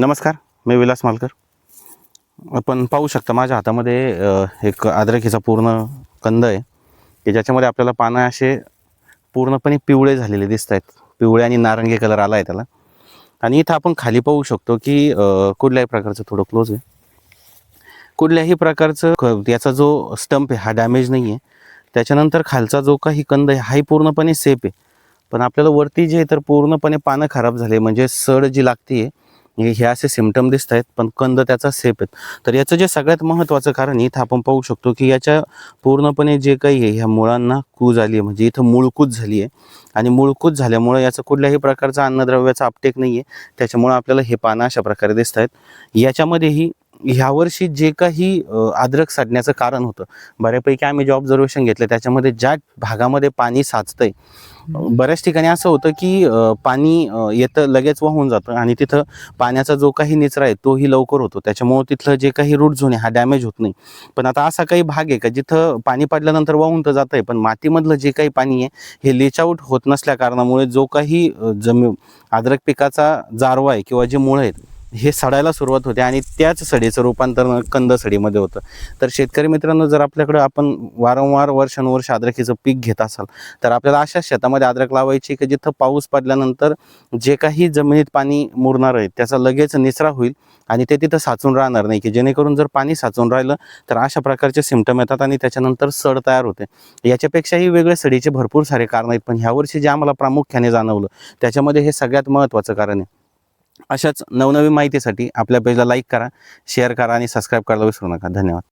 नमस्कार, मी विलास मालकर. आपण पाहू शकता माझ्या हातामध्ये एक अद्रकीचा पूर्ण कंद आहे की ज्याच्यामध्ये आपल्याला पानं असे पूर्णपणे पिवळे झालेले दिसत आहेत. पिवळे आणि नारंगी कलर आला आहे त्याला. आणि इथं आपण खाली पाहू शकतो की कुठल्याही प्रकारचं, थोडं क्लोज आहे, कुठल्याही प्रकारचं याचा जो स्टंप आहे हा डॅमेज नाही आहे. त्याच्यानंतर खालचा जो काही कंद आहे हाही पूर्णपणे सेफ आहे. पण आपल्याला वरती जे तर पूर्णपणे पानं खराब झाले, म्हणजे सड जी लागते आहे, हे असे सिम्पटम दिसत आहेत, पण कंद त्याचा सेफ आहेत. तर याचं जे सगळ्यात महत्त्वाचं कारण इथं आपण पाहू शकतो की याच्या पूर्णपणे जे काही आहे ह्या मुळांना कूज आली आहे, म्हणजे इथं मूळकूज झाली आहे. आणि मूळकूज झाल्यामुळे याचं कुठल्याही प्रकारचा अन्नद्रव्याचा अपटेक नाही आहे. त्याच्यामुळे आपल्याला हे पानं अशा प्रकारे दिसत आहेत. याच्यामध्येही ह्यावर्षी जे काही अद्रक सडण्याचं कारण होतं, बऱ्यापैकी आम्ही जे ऑब्झर्वेशन घेतलं त्याच्यामध्ये ज्या भागामध्ये पाणी साचतंय, बऱ्याच ठिकाणी असं होतं की पाणी येतं लगेच वाहून जातं आणि तिथं पाण्याचा जो काही निचरा आहे तोही लवकर होतो. त्याच्यामुळं तिथलं जे काही रूट झोन आहे हा डॅमेज होत नाही. पण आता असा काही भाग आहे का जिथं पाणी पडल्यानंतर वाहून तर जातं आहे, पण मातीमधलं जे काही पाणी आहे हे लीच आऊट होत नसल्या कारणामुळे जो काही अद्रक पिकाचा जारवा आहे किंवा जे मुळं आहेत हे सडायला सुरुवात होते आणि त्याच सडीचं रूपांतर कंद सडीमध्ये होतं. तर शेतकरी मित्रांनो, जर आपल्याकडं आपण वारंवार वर्षानुवर्ष अद्रकीचं पीक घेत असाल तर आपल्याला अशा शेतामध्ये अद्रक लावायची की जिथं पाऊस पडल्यानंतर जे काही जमिनीत पाणी मुरणार आहे त्याचा लगेच निचरा होईल आणि ते तिथं साचून राहणार नाही, की जेणेकरून जर पाणी साचून राहिलं तर अशा प्रकारचे सिम्पटम येतात आणि त्याच्यानंतर सड तयार होते. याच्यापेक्षाही वेगळे सडीचे भरपूर सारे कारण आहेत, पण ह्यावर्षी जे आम्हाला प्रामुख्याने जाणवलं त्याच्यामध्ये हे सगळ्यात महत्त्वाचं कारण आहे. अशाच नवनवीन माहितीसाठी आपल्या पेजला लाईक करा, शेअर करा आणि सबस्क्राईब करायला विसरू नका. धन्यवाद.